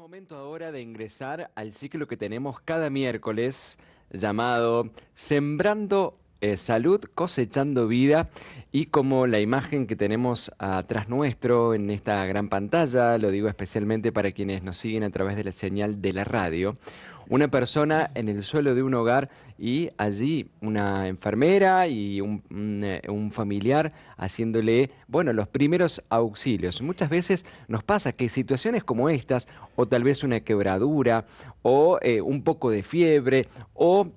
Momento ahora de ingresar al ciclo que tenemos cada miércoles llamado Sembrando Salud, Cosechando Vida, y como la imagen que tenemos atrás nuestro en esta gran pantalla, lo digo especialmente para quienes nos siguen a través de la señal de la radio, una persona en el suelo de un hogar y allí una enfermera y un familiar haciéndole, bueno, los primeros auxilios. Muchas veces nos pasa que situaciones como estas, o tal vez una quebradura, o un poco de fiebre, o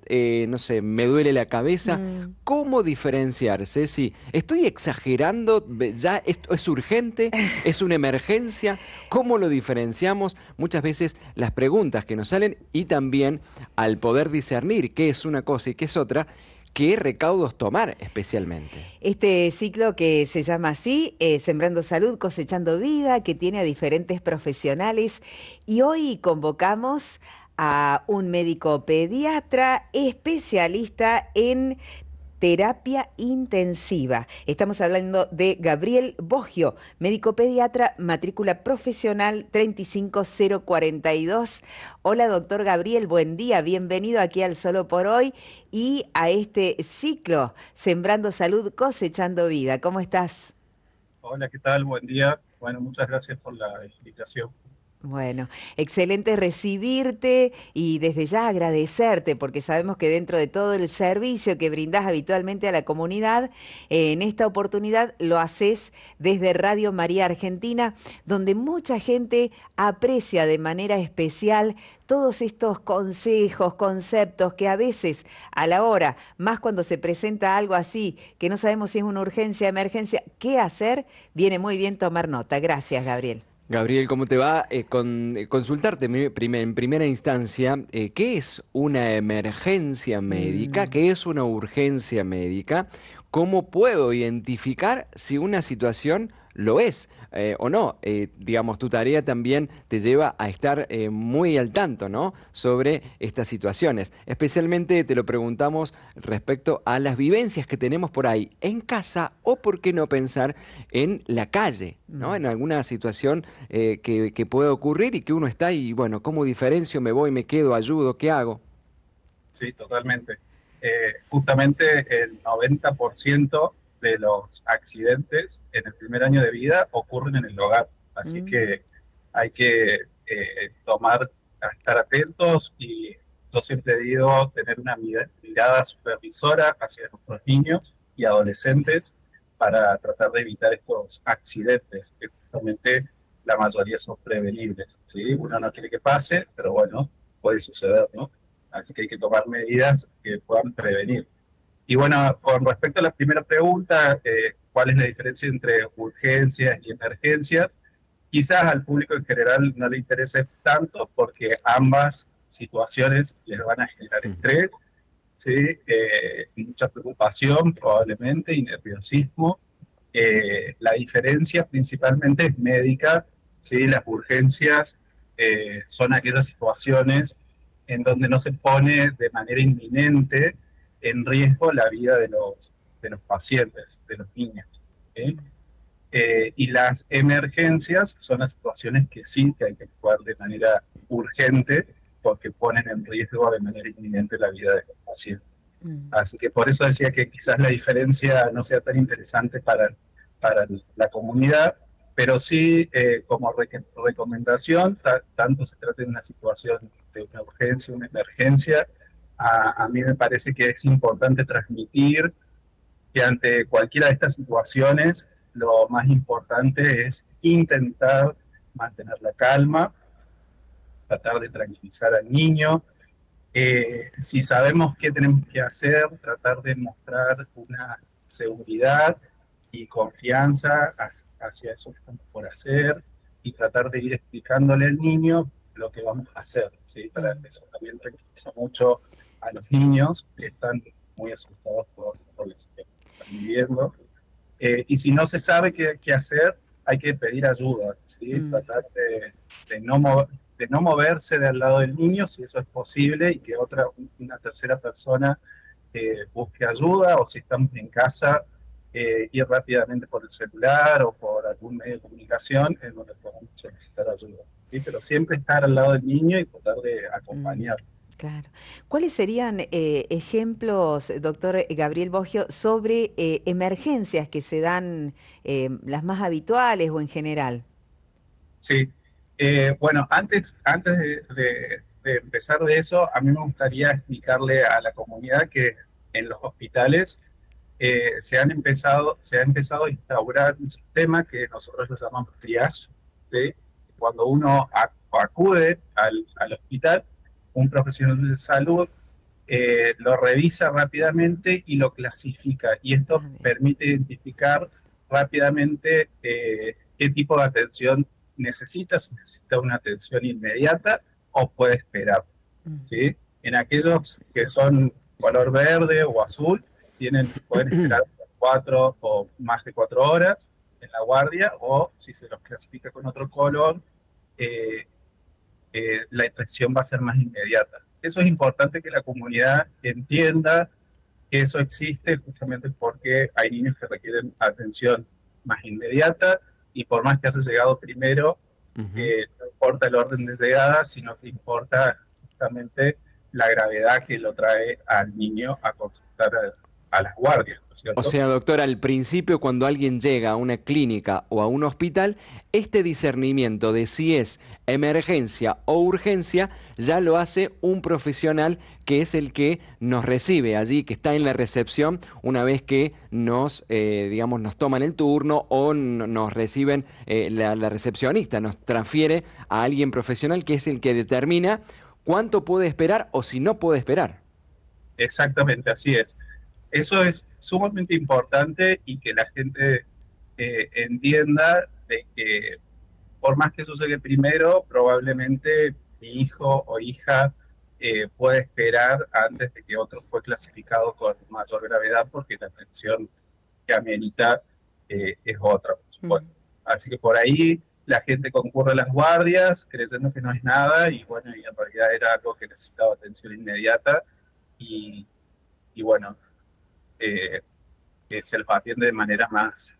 no sé, me duele la cabeza. Mm. ¿Cómo diferenciarse? Si estoy exagerando, ya esto es urgente, es una emergencia, ¿cómo lo diferenciamos? Muchas veces las preguntas que nos salen y también al poder discernir qué es una cosa y qué es otra, qué recaudos tomar especialmente. Este ciclo que se llama así, Sembrando Salud, Cosechando Vida, que tiene a diferentes profesionales, y hoy convocamos a un médico pediatra especialista en terapia intensiva. Estamos hablando de Gabriel Boggio, médico pediatra, matrícula profesional 35042. Hola, doctor Gabriel, buen día, bienvenido aquí al Solo por Hoy y a este ciclo, Sembrando Salud, Cosechando Vida. ¿Cómo estás? Hola, ¿qué tal? Buen día. Bueno, muchas gracias por la invitación. Bueno, excelente recibirte y desde ya agradecerte porque sabemos que dentro de todo el servicio que brindás habitualmente a la comunidad, en esta oportunidad lo haces desde Radio María Argentina, donde mucha gente aprecia de manera especial todos estos consejos, conceptos que a veces a la hora, más cuando se presenta algo así, que no sabemos si es una urgencia, emergencia, qué hacer, viene muy bien tomar nota. Gracias, Gabriel. Gabriel, ¿cómo te va? Consultarte en primera instancia, ¿qué es una emergencia médica? Mm. ¿Qué es una urgencia médica? ¿Cómo puedo identificar si una situación lo es o no? Digamos, tu tarea también te lleva a estar muy al tanto, ¿no? Sobre estas situaciones. Especialmente te lo preguntamos respecto a las vivencias que tenemos por ahí en casa o, por qué no pensar, en la calle, ¿no? Mm. En alguna situación que puede ocurrir y que uno está y, bueno, ¿cómo diferencio? ¿Me voy, me quedo, ayudo? ¿Qué hago? Sí, totalmente. Justamente el 90% de los accidentes en el primer año de vida ocurren en el hogar. Así Mm. que hay que estar atentos y yo siempre digo tener una mirada supervisora hacia nuestros niños y adolescentes para tratar de evitar estos accidentes, que justamente la mayoría son prevenibles, ¿sí? Uno no quiere que pase, pero bueno, puede suceder, ¿no? Así que hay que tomar medidas que puedan prevenir. Y bueno, con respecto a la primera pregunta, ¿cuál es la diferencia entre urgencias y emergencias? Quizás al público en general no le interese tanto porque ambas situaciones les van a generar Ujú. estrés, ¿sí? Mucha preocupación probablemente y nerviosismo. La diferencia principalmente es médica, ¿sí? Las urgencias son aquellas situaciones en donde no se pone de manera inminente en riesgo la vida de los pacientes, de los niños, ¿sí? Y las emergencias son las situaciones que sí que hay que actuar de manera urgente porque ponen en riesgo de manera inminente la vida de los pacientes. Mm. Así que por eso decía que quizás la diferencia no sea tan interesante para la comunidad, pero sí como recomendación, tanto se trata de una situación de una urgencia, una emergencia, a mí me parece que es importante transmitir que ante cualquiera de estas situaciones lo más importante es intentar mantener la calma, tratar de tranquilizar al niño, si sabemos qué tenemos que hacer, tratar de mostrar una seguridad y confianza hacia eso que estamos por hacer y tratar de ir explicándole al niño lo que vamos a hacer, ¿sí? Para Mm. eso también tranquiliza mucho a los niños que están muy asustados por la situación que están viviendo. Y si no se sabe qué hacer, hay que pedir ayuda, ¿sí? Mm. Tratar de no de no moverse del lado del niño, si eso es posible, y que una tercera persona busque ayuda, o si estamos en casa, ir rápidamente por el celular o por algún medio de comunicación en donde podamos solicitar ayuda. ¿sí? Pero siempre estar al lado del niño y tratar de Mm, acompañar. claro. ¿Cuáles serían ejemplos, doctor Gabriel Boggio, sobre emergencias que se dan, las más habituales o en general? Sí. Bueno, antes de empezar de eso, a mí me gustaría explicarle a la comunidad que en los hospitales se ha empezado a instaurar un sistema que nosotros lo llamamos triage, ¿sí? Cuando uno acude al hospital, un profesional de salud lo revisa rápidamente y lo clasifica. Y esto Ah, bien. permite identificar rápidamente qué tipo de atención necesita, si necesita una atención inmediata o puede esperar. Ujú. ¿Sí? En aquellos que son color verde o azul, pueden esperar 4 o más de 4 horas en la guardia, o si se los clasifica con otro color, eh, la atención va a ser más inmediata. Eso es importante que la comunidad entienda que eso existe justamente porque hay niños que requieren atención más inmediata y por más que haya llegado primero, Ujú. no importa el orden de llegada, sino que importa justamente la gravedad que lo trae al niño a consultar a las guardias, ¿no es O cierto? sea, doctor, al principio cuando alguien llega a una clínica o a un hospital, este discernimiento de si es emergencia o urgencia ya lo hace un profesional que es el que nos recibe allí, que está en la recepción una vez que nos, digamos, nos toman el turno o nos reciben la recepcionista, nos transfiere a alguien profesional que es el que determina cuánto puede esperar o si no puede esperar. Exactamente, así es. Eso es sumamente importante y que la gente entienda de que por más que eso llegue primero, probablemente mi hijo o hija puede esperar antes de que otro fue clasificado con mayor gravedad porque la atención que amerita es otra, por Mm. supuesto. Así que por ahí la gente concurre a las guardias creyendo que no es nada y bueno, y en realidad era algo que necesitaba atención inmediata y, y bueno, eh, que se los atiende de manera más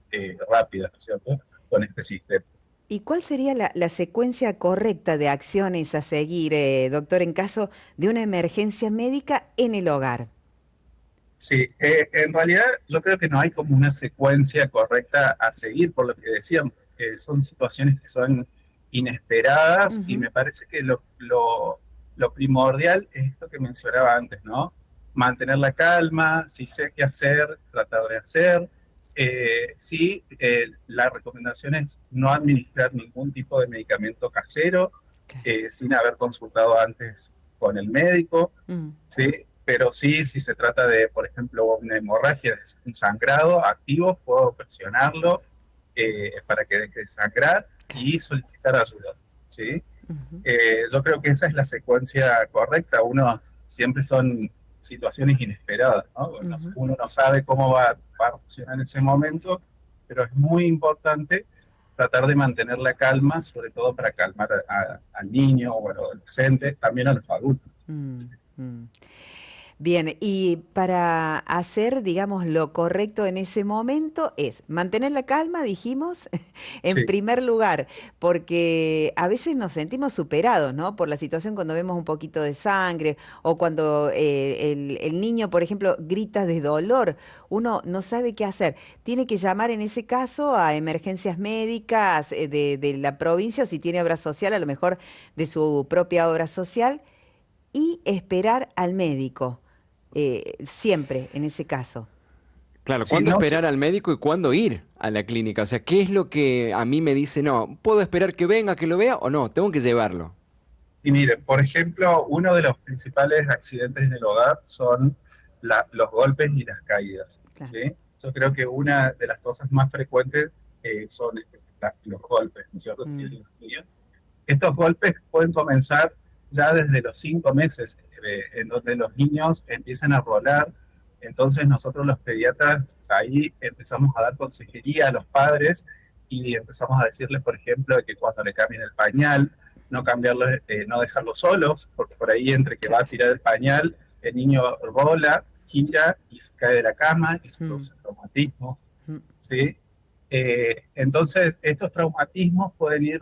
rápida, ¿no es cierto? Con este sistema. ¿Y cuál sería la secuencia correcta de acciones a seguir, doctor, en caso de una emergencia médica en el hogar? Sí, en realidad yo creo que no hay como una secuencia correcta a seguir, por lo que decíamos, son situaciones que son inesperadas y Ujú. me parece que lo primordial es esto que mencionaba antes, ¿no? Mantener la calma, si sé qué hacer, tratar de hacer. Sí, la recomendación es no administrar ningún tipo de medicamento casero Claro. sin haber consultado antes con el médico. Mm. ¿Sí? Pero sí, si se trata de, por ejemplo, una hemorragia, un sangrado activo, puedo presionarlo para que deje de sangrar Claro. y solicitar ayuda, ¿sí? Ujú. Yo creo que esa es la secuencia correcta. Siempre son situaciones inesperadas, ¿no? Ujú. Uno no sabe cómo va a funcionar en ese momento, pero es muy importante tratar de mantener la calma, sobre todo para calmar al niño o al adolescente, también a los adultos. Mm, mm. Bien, y para hacer, digamos, lo correcto en ese momento es mantener la calma, dijimos, en Sí. primer lugar, porque a veces nos sentimos superados, ¿no? Por la situación cuando vemos un poquito de sangre o cuando el niño, por ejemplo, grita de dolor, uno no sabe qué hacer. Tiene que llamar en ese caso a emergencias médicas de la provincia o si tiene obra social, a lo mejor de su propia obra social y esperar al médico, siempre en ese caso. Claro, Sí, ¿cuándo no, esperar al médico y cuándo ir a la clínica? O sea, ¿qué es lo que a mí me dice, no, puedo esperar que venga, que lo vea o no? Tengo que llevarlo. y mire, por ejemplo, uno de los principales accidentes en el hogar son los golpes y las caídas, Claro. ¿sí? Yo creo que una de las cosas más frecuentes son los golpes, ¿no es cierto? Mm, Estos golpes pueden comenzar ya desde los 5 meses, en donde los niños empiezan a rolar. Entonces nosotros los pediatras ahí empezamos a dar consejería a los padres y empezamos a decirles, por ejemplo, que cuando le cambien el pañal, no cambiarlo, no dejarlos solos, porque por ahí entre que va a claro. tirar el pañal, el niño rola, gira y se cae de la cama y se Mm, produce traumatismo, mm, ¿sí? Entonces, estos traumatismos pueden ir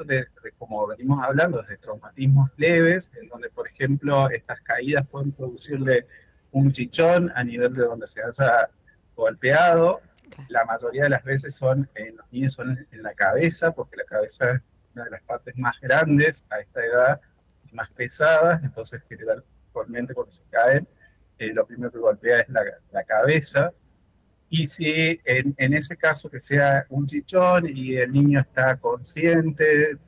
como venimos hablando, desde traumatismos leves, en donde, por ejemplo, estas caídas pueden producirle un chichón a nivel de donde se haya golpeado. Claro. La mayoría de las veces en los niños son en la cabeza, porque la cabeza es una de las partes más grandes a esta edad y más pesadas, entonces generalmente cuando se caen, lo primero que golpea es la cabeza. Y si en ese caso que sea un chichón y el niño está consciente,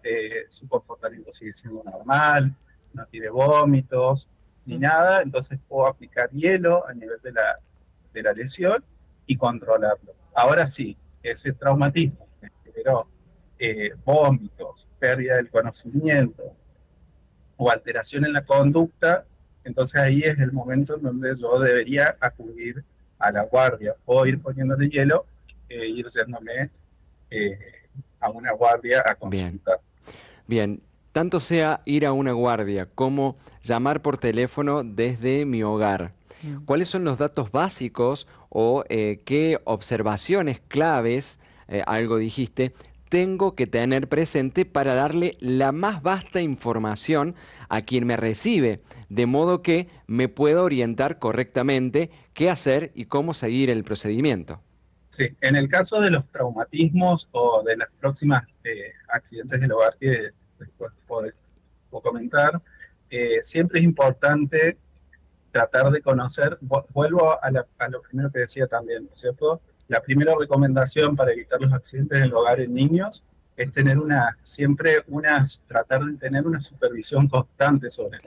su comportamiento sigue siendo normal, no tiene vómitos ni nada, entonces puedo aplicar hielo a nivel de la lesión y controlarlo. Ahora sí, ese traumatismo que generó vómitos, pérdida del conocimiento o alteración en la conducta, entonces ahí es el momento en donde yo debería acudir a la guardia o ir poniéndole hielo e ir yéndome eh, a una guardia a Bien, consultar. bien. Tanto sea ir a una guardia como llamar por teléfono desde mi hogar. Mm. ¿Cuáles son los datos básicos o qué observaciones claves, algo dijiste, tengo que tener presente para darle la más vasta información a quien me recibe, de modo que me pueda orientar correctamente qué hacer y cómo seguir el procedimiento? Sí, en el caso de los traumatismos o de las próximas accidentes del hogar que después puedo comentar, siempre es importante tratar de conocer, vuelvo a lo primero que decía también, ¿no es cierto? La primera recomendación para evitar los accidentes en el hogar en niños es tener tratar de tener una supervisión constante sobre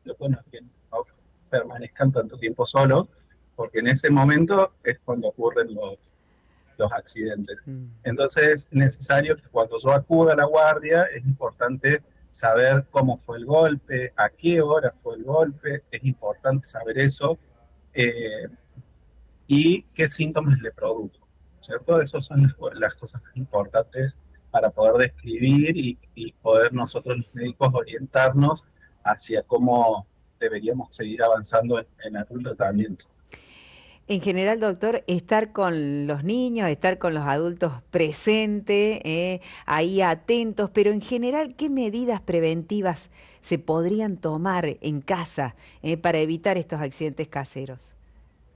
los buenos que no permanezcan tanto tiempo solos, porque en ese momento es cuando ocurren los accidentes. Mm. Entonces es necesario que cuando yo acuda a la guardia, es importante saber cómo fue el golpe, a qué hora fue el golpe, es importante saber eso, eh, y qué síntomas le produjo, ¿cierto? Esas son las cosas más importantes para poder describir y poder nosotros los médicos orientarnos hacia cómo deberíamos seguir avanzando en algún tratamiento. En general, doctor, estar con los niños, estar con los adultos presentes, ahí atentos, pero en general, ¿qué medidas preventivas se podrían tomar en casa, para evitar estos accidentes caseros?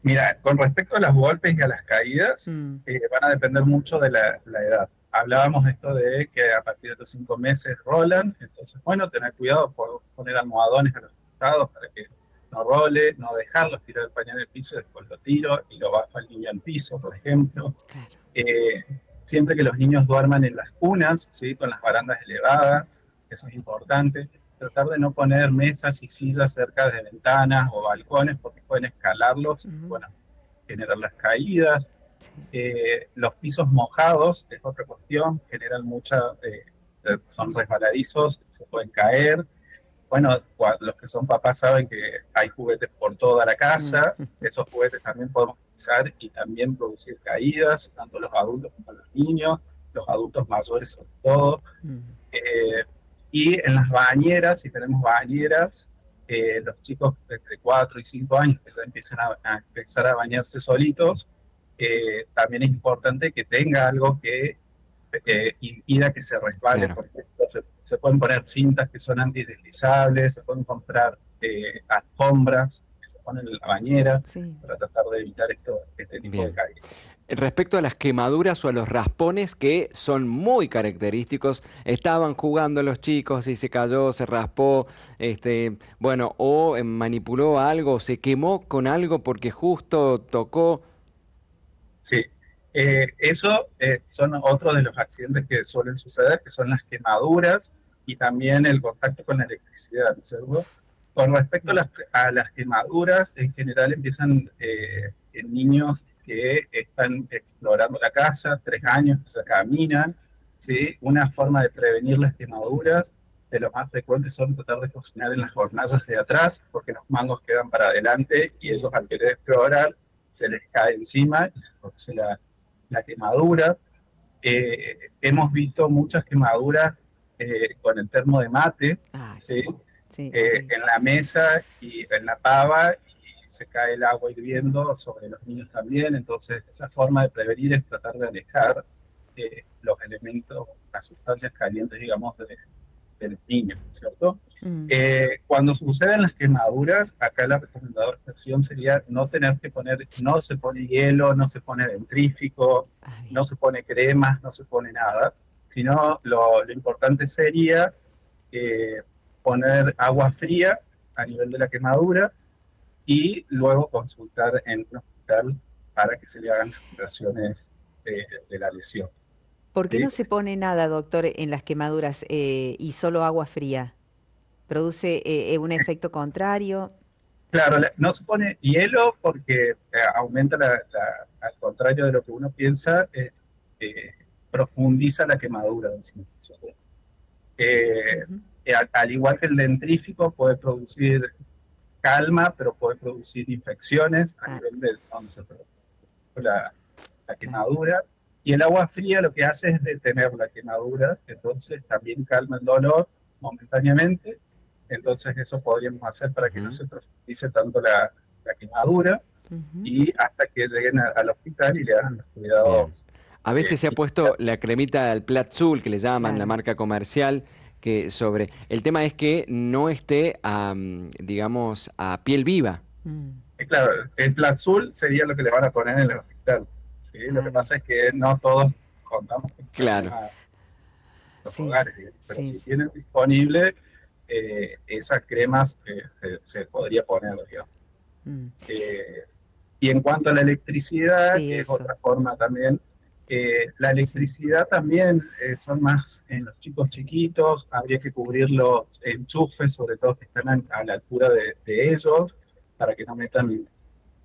Mira, con respecto a los golpes y a las caídas, Mm. van a depender mucho de la edad. Hablábamos esto de que a partir de los 5 meses rolan, entonces, bueno, tener cuidado por poner almohadones a los costados para que no role, no dejarlos tirar el pañal en el piso y después lo tiro y lo bajo al niño al piso, por ejemplo. Claro. Eh, Siempre que los niños duerman en las cunas, ¿sí? Con las barandas elevadas, eso es importante. Tratar de no poner mesas y sillas cerca de ventanas o balcones porque pueden escalarlos y, Ujú. bueno, generar las caídas. Sí. Los pisos mojados es otra cuestión, generan son resbaladizos, se pueden caer. Bueno, los que son papás saben que hay juguetes por toda la Mm. casa, esos juguetes también podemos utilizar y también producir caídas, tanto los adultos como los niños, los adultos mayores sobre todo. Mm. Eh, y en las bañeras, si tenemos bañeras, los chicos de entre 4 y 5 años que ya empiezan a empezar a bañarse solitos, también es importante que tenga algo que impida que se resbale, Claro. por ejemplo, se pueden poner cintas que son antideslizables, se pueden comprar alfombras que se ponen en la bañera Sí. para tratar de evitar este tipo de Bien. caídas. Respecto a las quemaduras o a los raspones que son muy característicos, estaban jugando los chicos y se cayó, se raspó, bueno, o manipuló algo, se quemó con algo porque justo tocó. Sí, eso son otros de los accidentes que suelen suceder, que son las quemaduras y también el contacto con la electricidad, ¿no es cierto? Con respecto a Mm. a las quemaduras, en general empiezan en niños que están explorando la casa, 3 años, que se caminan, ¿sí? Una forma de prevenir las quemaduras, de lo más frecuente son tratar de cocinar en las hornallas de atrás, porque los mangos quedan para adelante y ellos al querer explorar se les cae encima y se produce la quemadura. Hemos visto muchas quemaduras con el termo de mate, Ah, ¿sí? sí. Sí, horrible. En la mesa y en la pava, y se cae el agua hirviendo sobre los niños también. Entonces, esa forma de prevenir es tratar de alejar los elementos, las sustancias calientes, digamos, del niño, ¿cierto? Cuando suceden las quemaduras, acá la recomendación sería no tener que poner, no se pone hielo, no se pone dentrífico, no se pone cremas, no se pone nada, sino lo importante sería poner agua fría a nivel de la quemadura y luego consultar en un hospital para que se le hagan las curaciones de la lesión. ¿Por qué ¿Sí? no se pone nada, doctor, en las quemaduras y solo agua fría? ¿Produce un efecto contrario? Claro, no se pone hielo porque aumenta al contrario de lo que uno piensa, eh, profundiza la quemadura del cimiento. Ujú. Al igual que el dentrífico puede producir calma, pero puede producir infecciones a Ah, nivel de donde se produce la claro. quemadura. Y el agua fría lo que hace es detener la quemadura, entonces también calma el dolor momentáneamente. Entonces eso podríamos hacer para que no Ujú. se profundice tanto la quemadura Ujú. y hasta que lleguen al hospital y le hagan los Bien. cuidados A veces se ha puesto iniciales. la cremita al Platzul, que le llaman la Claro. marca comercial, que sobre... El tema es que no esté, digamos, a piel viva. Mm. Y claro, el Platzul sería lo que le van a poner en el hospital. ¿Sí? Lo Ah, que bien. pasa es que no todos contamos con esa Claro. crema en los Sí, hogares, ¿sí? Pero sí, si sí. tienen disponible, esas cremas se podría poner, digamos. Mm. Eh, y en cuanto a la electricidad, Sí, que es eso. otra forma también, la Sí. electricidad también son más en los chicos chiquitos, habría que cubrir los enchufes, sobre todo que están a la altura de ellos, para que no metan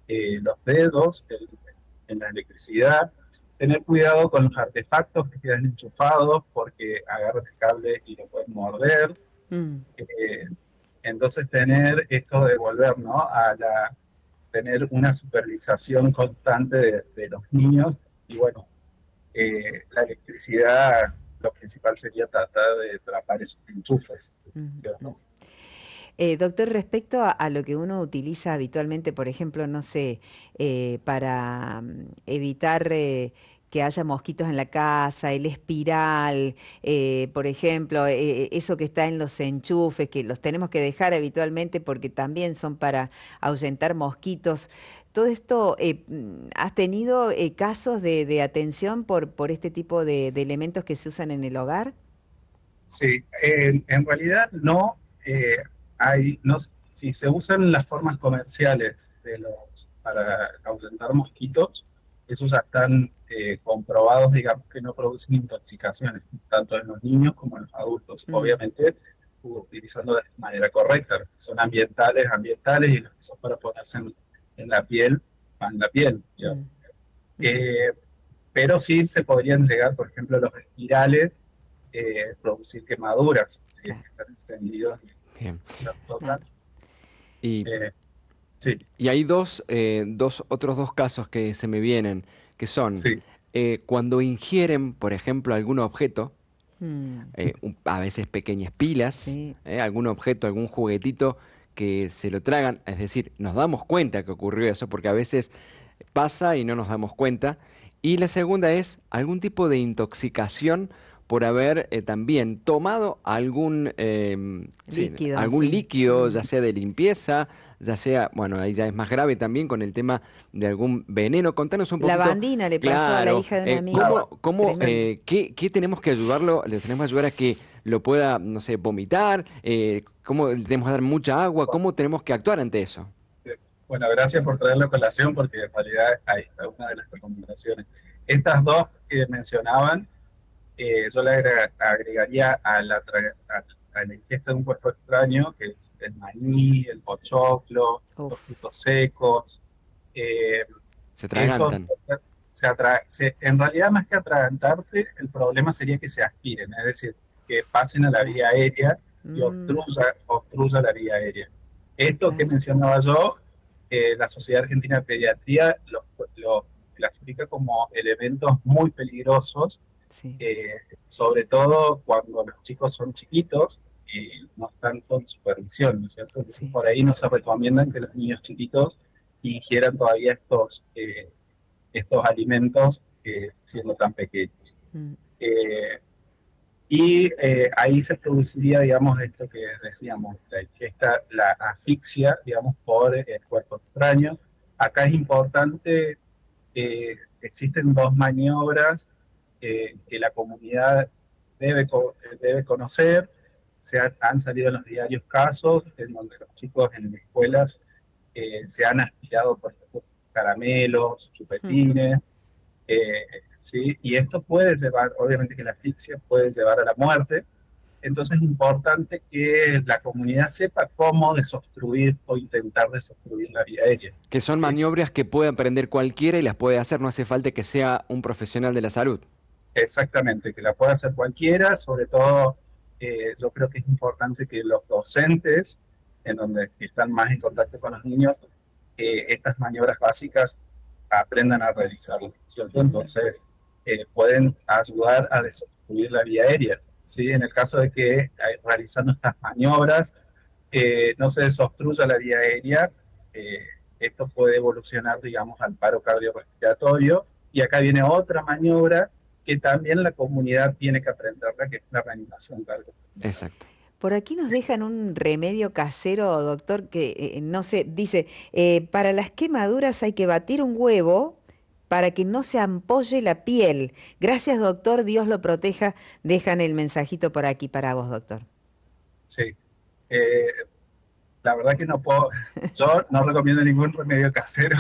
los dedos en la electricidad. Tener cuidado con los artefactos que quedan enchufados porque agarran el cable y lo pueden morder. Mm. Eh, entonces tener esto de volver, ¿no? Tener una supervisación constante de los niños y bueno, la electricidad, lo principal sería tratar de atrapar esos enchufes, Mm. Mm. ¿cierto? Doctor, respecto a lo que uno utiliza habitualmente, por ejemplo, no sé, para evitar que haya mosquitos en la casa, el espiral, por ejemplo, eso que está en los enchufes, que los tenemos que dejar habitualmente porque también son para ahuyentar mosquitos. Todo esto, ¿has tenido casos de atención por este tipo de elementos que se usan en el hogar? Sí, en realidad no hay, no, si se usan las formas comerciales para ahuyentar mosquitos, esos ya están comprobados, digamos, que no producen intoxicaciones, tanto en los niños como en los adultos. Mm. Obviamente, utilizando de manera correcta, los que son ambientales, ambientales, y los que son para ponerse en la piel, van en la piel, ¿ya? Mm. Ujú. Eh, pero sí se podrían llegar, por ejemplo, los espirales, producir quemaduras, si es Claro, que están extendidos Bien. y los tocan. claro. Y, Eh, sí, y hay otros dos casos que se me vienen, que son sí, cuando ingieren, por ejemplo, algún objeto, Mm. a veces pequeñas pilas, Sí. algún objeto, algún juguetito que se lo tragan, es decir, nos damos cuenta que ocurrió eso, porque a veces pasa y no nos damos cuenta. Y la segunda es algún tipo de intoxicación por haber también tomado sí, Líquido, algún sí. líquido, Mm. ya sea de limpieza, ya sea, bueno, ahí ya es más grave también con el tema de algún veneno. Contanos un poquito, Lavandina le pasó a la claro, hija de una amiga. cómo Tremendo. qué tenemos que ayudarlo, le tenemos que ayudar a que lo pueda, no sé, vomitar, cómo le tenemos que dar mucha agua, bueno, cómo tenemos que actuar ante eso. bueno, gracias por traerlo a colación porque en realidad ahí está una de las recomendaciones. Estas dos que mencionaban, yo le agregaría a la ingesta de un cuerpo extraño, que es el maní, el pochoclo, los Uf. frutos secos. eh, Se Eso atragantan. en realidad más que atragantarse, el problema sería que se aspiren, es decir, que pasen a la Claro. vía aérea y Mm. obstruya la vía aérea. Esto que Claro. mencionaba yo, la Sociedad Argentina de Pediatría lo clasifica como elementos muy peligrosos, Sí. eh, sobre todo cuando los chicos son chiquitos y no están con supervisión, ¿no es cierto? Entonces Sí. por ahí no se recomiendan que los niños chiquitos ingieran todavía estos alimentos siendo tan pequeños. Mm. Ahí se produciría, digamos, esto que decíamos, la asfixia, digamos, por el cuerpo extraño. Acá es importante, existen dos maniobras que la comunidad debe conocer. Han salido en los diarios casos en donde los chicos en escuelas se han aspirado, por ejemplo, caramelos, chupetines, ¿sí? Y esto puede llevar, obviamente que la asfixia puede llevar a la muerte. Entonces es importante que la comunidad sepa cómo desobstruir o intentar desobstruir la vía aérea. Que son ¿Sí? maniobras que puede aprender cualquiera y las puede hacer, no hace falta que sea un profesional de la salud. Exactamente, que la pueda hacer cualquiera, sobre todo yo creo que es importante que los docentes, en donde están más en contacto con los niños, estas maniobras básicas aprendan a realizarlas, ¿cierto? Entonces, pueden ayudar a desobstruir la vía aérea, ¿sí? En el caso de que realizando estas maniobras no se desobstruya la vía aérea, eh, esto puede evolucionar, digamos, al paro cardiorrespiratorio. Y acá viene otra maniobra que también la comunidad tiene que aprenderla, que es la reanimación cardiorrespiratoria. Exacto. Por aquí nos dejan un remedio casero, doctor, que no sé, dice, para las quemaduras hay que batir un huevo para que no se ampolle la piel. Gracias, doctor, Dios lo proteja. Dejan el mensajito por aquí para vos, doctor. Sí. Eh, la verdad que no puedo, yo no recomiendo ningún remedio casero,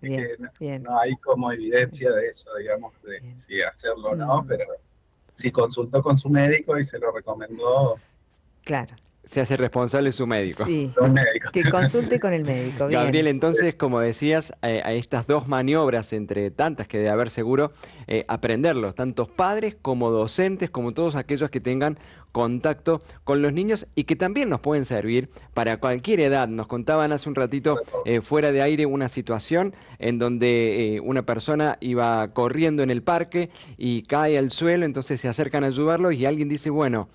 Bien, es que bien, bien, no hay como evidencia de eso, digamos, de bien. si hacerlo o no, Mm, pero si consultó con su médico y se lo recomendó, claro, Se hace responsable su médico. sí. un médico. Que consulte con el médico, Gabriel, bien. entonces, como decías, a estas dos maniobras, entre tantas que debe haber seguro, aprenderlos, tantos padres como docentes, como todos aquellos que tengan contacto con los niños y que también nos pueden servir para cualquier edad. Nos contaban hace un ratito fuera de aire una situación en donde una persona iba corriendo en el parque y cae al suelo, entonces se acercan a ayudarlo y alguien dice, bueno,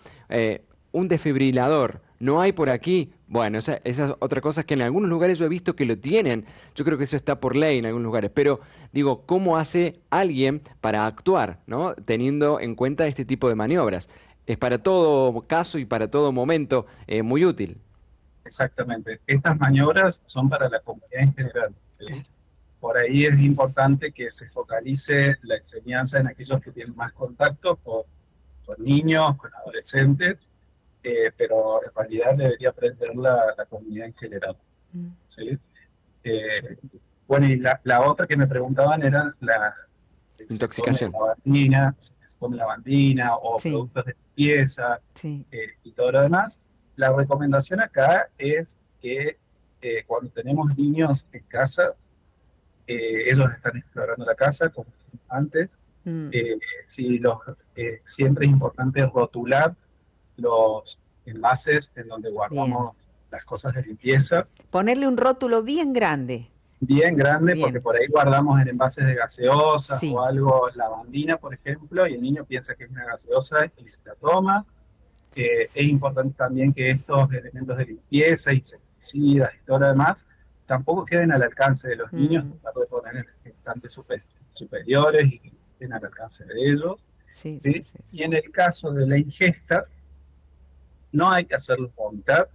un desfibrilador, ¿no hay por aquí? Bueno, esa es otra cosa que en algunos lugares yo he visto que lo tienen. Yo creo que eso está por ley en algunos lugares. Pero digo, ¿cómo hace alguien para actuar, ¿no? Teniendo en cuenta este tipo de maniobras? Es para todo caso y para todo momento muy útil. Exactamente. Estas maniobras son para la comunidad en general, ¿sí? Claro. Por ahí es importante que se focalice la enseñanza en aquellos que tienen más contacto con niños, con adolescentes, pero en realidad debería aprender la comunidad en general, Mm, ¿sí? Eh, bueno, y la otra que me preguntaban era se tome Intoxicación. lavandina, se tome lavandina o sí, productos de limpieza sí. y todo lo demás. La recomendación acá es que cuando tenemos niños en casa, ellos están explorando la casa como antes. Mm, Eh, si los, Siempre es importante rotular los envases en donde bien. guardamos las cosas de limpieza, Ponerle un rótulo bien grande. bien grande, porque Bien, por ahí guardamos en envases de gaseosas o sí. algo, lavandina, por ejemplo, y el niño piensa que es una gaseosa y se la toma. Es importante también que estos elementos de limpieza, insecticidas y todo lo demás, tampoco queden al alcance de los niños, Mm, tratar de poner en estantes superiores y que estén al alcance de ellos, sí, sí, ¿sí? sí. Y en el caso de la ingesta, no hay que hacerlos vomitar,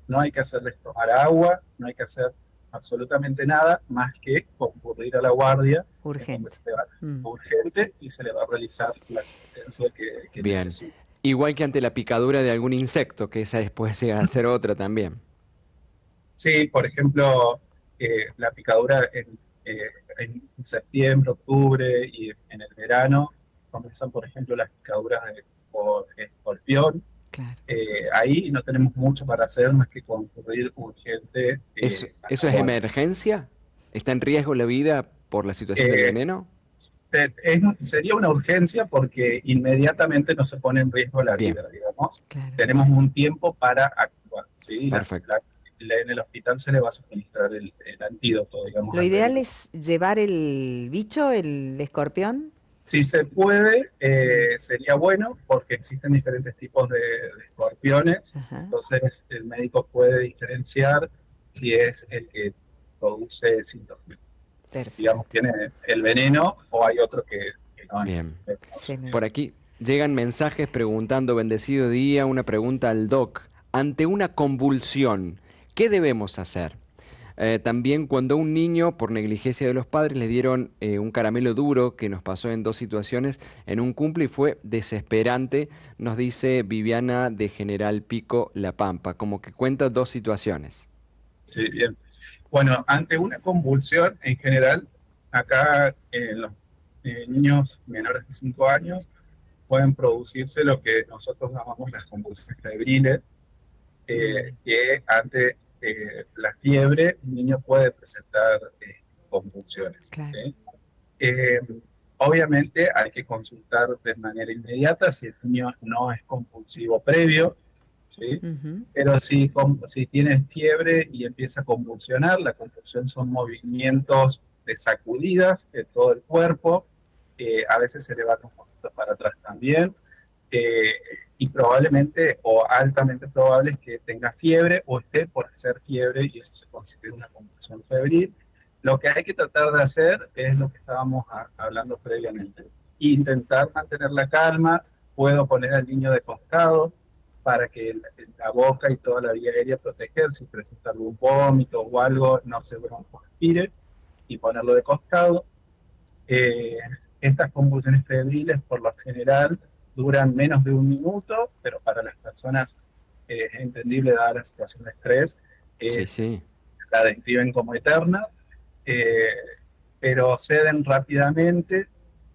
no hay que hacerles tomar agua, no hay que hacer absolutamente nada más que concurrir a la guardia, en donde Urgente. se le va Mm, urgente y se le va a realizar la asistencia que Bien. necesite. Igual que ante la picadura de algún insecto, que esa después llega a ser otra también. Sí, por ejemplo, la picadura en septiembre, octubre y en el verano comienzan, por ejemplo, las picaduras por escorpión. claro. Ahí no tenemos mucho para hacer más que concurrir urgente a la ¿Eso es guardia. emergencia? ¿Está en riesgo la vida por la situación del Eh, veneno? Sería una urgencia porque inmediatamente no se pone en riesgo la Bien, vida, digamos. Claro. Tenemos un tiempo para actuar, ¿sí? perfecto. En el hospital se le va a suministrar el antídoto, digamos, Lo al ideal veneno. es llevar el bicho, el escorpión. Si se puede, Mm, sería bueno porque existen diferentes tipos de escorpiones, ajá, entonces el médico puede diferenciar si es el que produce síntomas, digamos, perfecto. tiene el veneno o hay otro que no Bien. Sí, Por aquí llegan mensajes preguntando, bendecido día, una pregunta al doc. Ante una convulsión, ¿qué debemos hacer? También cuando a un niño, por negligencia de los padres, le dieron un caramelo duro, que nos pasó en 2 situaciones, en un cumple y fue desesperante, nos dice Viviana de General Pico, La Pampa, como que cuenta 2 situaciones. Sí, bien. Bueno, ante una convulsión en general, acá los niños menores de 5 años pueden producirse lo que nosotros llamamos las convulsiones febriles, Mm, que ante la fiebre el niño puede presentar convulsiones. claro. ¿Sí? Eh, Obviamente hay que consultar de manera inmediata si el niño no es compulsivo previo, ¿sí? Ujú. Pero si tiene fiebre y empieza a convulsionar, la convulsión son movimientos de sacudidas de todo el cuerpo, a veces se le va un poquito para atrás también, eh, y probablemente o altamente probable es que tenga fiebre o esté por hacer fiebre y eso se considera una convulsión febril. Lo que hay que tratar de hacer es lo que estábamos hablando previamente, intentar mantener la calma. Puedo poner al niño de costado para que la boca y toda la vía aérea proteger, si presenta algún vómito o algo, no se broncoaspire, y ponerlo de costado. Eh, Estas convulsiones febriles, por lo general, duran menos de 1 minuto, pero para las personas es entendible, dada la situación de estrés, Sí, eh, sí. la describen como eterna, eh, pero ceden rápidamente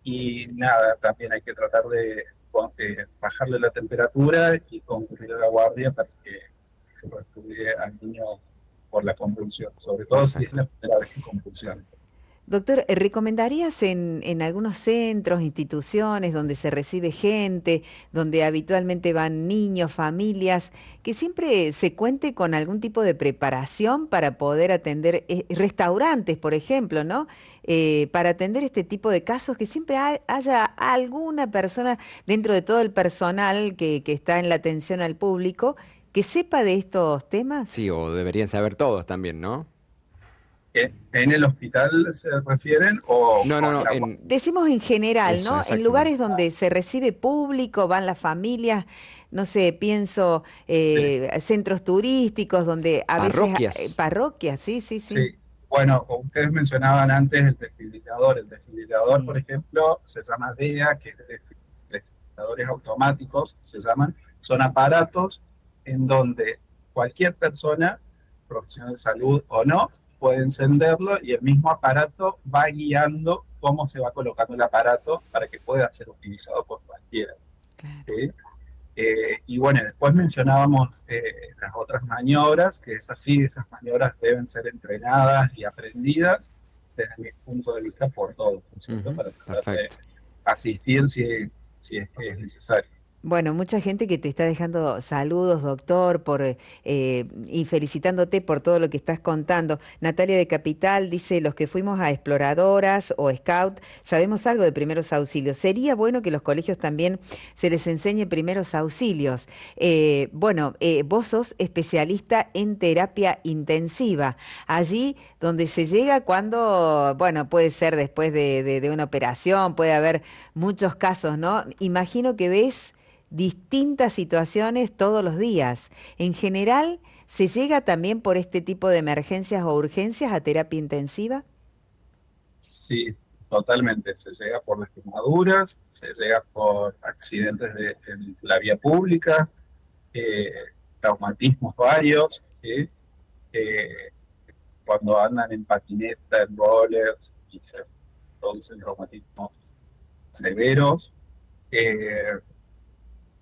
y nada, también hay que tratar de bajarle la temperatura y concurrir a la guardia para que se recupere al niño por la convulsión, sobre todo si es Perfecto. la primera vez que convulsiona. Doctor, ¿recomendarías en algunos centros, instituciones donde se recibe gente, donde habitualmente van niños, familias, que siempre se cuente con algún tipo de preparación para poder atender restaurantes, por ejemplo, ¿no? Para atender este tipo de casos, que siempre haya alguna persona dentro de todo el personal que está en la atención al público que sepa de estos temas? Sí, o deberían saber todos también, ¿no? ¿En el hospital se refieren o No, no, con no, la guardia? en Decimos en general, eso, ¿no? En lugares exactamente. donde se recibe público, van las familias, no sé, pienso Sí, centros turísticos donde a veces Parroquias. parroquias, sí, sí, sí, sí. Bueno, ustedes mencionaban antes el desfibrilador. El desfibrilador, por sí, ejemplo, se llama DEA, que es desfibriladores automáticos, se llaman. Son aparatos en donde cualquier persona, profesional de salud o no, puede encenderlo y el mismo aparato va guiando cómo se va colocando el aparato para que pueda ser utilizado por cualquiera. claro. ¿Sí? Y bueno, después mencionábamos las otras maniobras, que es así, esas maniobras deben ser entrenadas y aprendidas desde mi punto de vista por todos, ¿no es cierto? Ujú, Para tratar de perfecto. asistir si es que es necesario. Bueno, mucha gente que te está dejando saludos, doctor, y felicitándote por todo lo que estás contando. Natalia de Capital dice, los que fuimos a exploradoras o scout sabemos algo de primeros auxilios. Sería bueno que los colegios también se les enseñe primeros auxilios. Vos sos especialista en terapia intensiva. Allí donde se llega cuando, bueno, puede ser después de una operación, puede haber muchos casos, ¿no? Imagino que ves distintas situaciones todos los días. En general, ¿se llega también por este tipo de emergencias o urgencias a terapia intensiva? Sí, totalmente. Se llega por lastimaduras, se llega por accidentes en la vía pública, eh, traumatismos varios, ¿sí? Eh, Cuando andan en patineta, en rollers y se producen traumatismos severos. eh,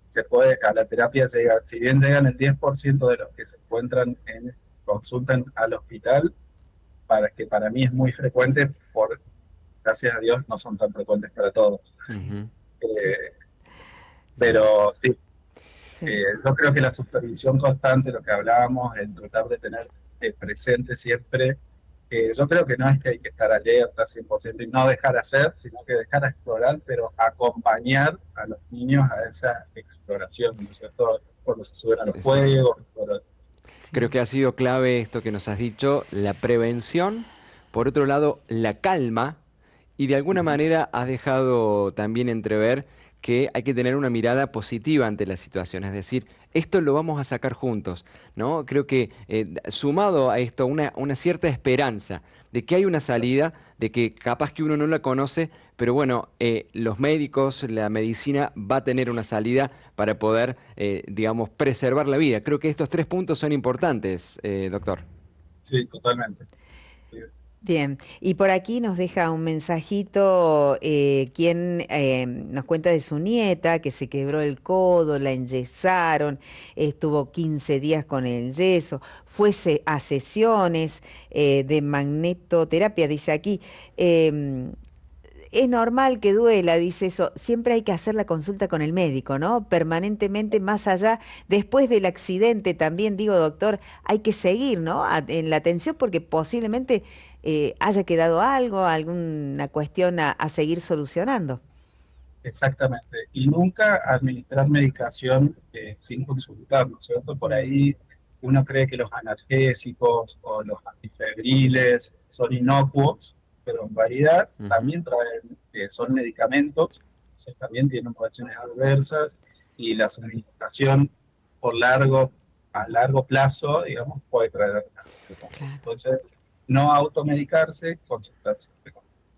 Se puede, a la terapia llega, si bien llegan el 10% de los que se encuentran consultan al hospital, para mí es muy frecuente, gracias a Dios no son tan frecuentes para todos. Ujú, Eh, Sí, pero sí, sí. yo creo que la supervisión constante, lo que hablábamos, el tratar de tener presente siempre, yo creo que no es que hay que estar alerta 100% y no dejar hacer, sino que dejar explorar, pero acompañar a los niños a esa exploración, ¿no es cierto? Cuando se suben a los sí. juegos, Creo Sí. que ha sido clave esto que nos has dicho, la prevención, por otro lado, la calma y de alguna manera has dejado también entrever que hay que tener una mirada positiva ante la situación, es decir, esto lo vamos a sacar juntos, ¿no? Creo que sumado a esto una cierta esperanza de que hay una salida, de que capaz que uno no la conoce, pero bueno, los médicos, la medicina va a tener una salida para poder, digamos, preservar la vida. Creo que estos 3 puntos son importantes, doctor. Sí, totalmente. Sí. Bien, y por aquí nos deja un mensajito quien nos cuenta de su nieta que se quebró el codo, la enyesaron, estuvo 15 días con el yeso, a sesiones de magnetoterapia, dice aquí. Es normal que duela, dice eso. Siempre hay que hacer la consulta con el médico, ¿no? Permanentemente, más allá, después del accidente también, digo, doctor, hay que seguir, ¿no? En la atención porque posiblemente haya quedado algo, alguna cuestión a seguir solucionando. Exactamente. Y nunca administrar medicación sin consultar, ¿no es cierto? Por Mm, ahí uno cree que los analgésicos o los antifebriles son inocuos, pero en realidad Ujú. también traen, son medicamentos, entonces también tienen reacciones adversas y la administración a largo plazo, digamos, puede traer consecuencias. claro, Entonces, no automedicarse, consultarse.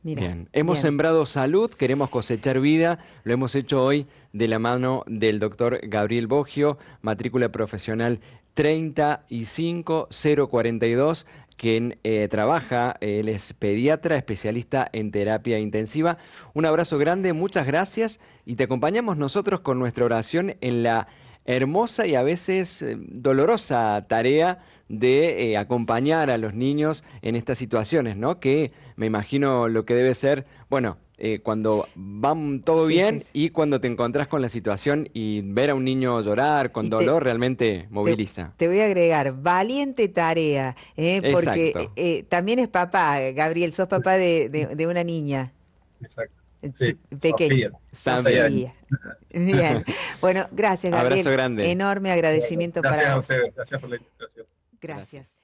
mira, Bien, hemos bien. sembrado salud, queremos cosechar vida, lo hemos hecho hoy de la mano del doctor Gabriel Boggio, matrícula profesional 35042, quien trabaja, él es pediatra, especialista en terapia intensiva. Un abrazo grande, muchas gracias y te acompañamos nosotros con nuestra oración en la hermosa y a veces dolorosa tarea de acompañar a los niños en estas situaciones, ¿no? Que me imagino lo que debe ser, bueno, cuando van todo Sí, sí, bien sí. y cuando te encontrás con la situación y ver a un niño llorar con Y te, dolor realmente te, moviliza. te voy a agregar, valiente tarea, porque Exacto, también es papá, Gabriel, sos papá de una niña. Exacto. Sí, Pequeña, Sofía, seis también. Sofía. años. Bien. Bueno, gracias, Abrazo Gabriel. grande. Enorme Bueno, agradecimiento gracias para a vos. ustedes, gracias por la invitación. Gracias. Gracias.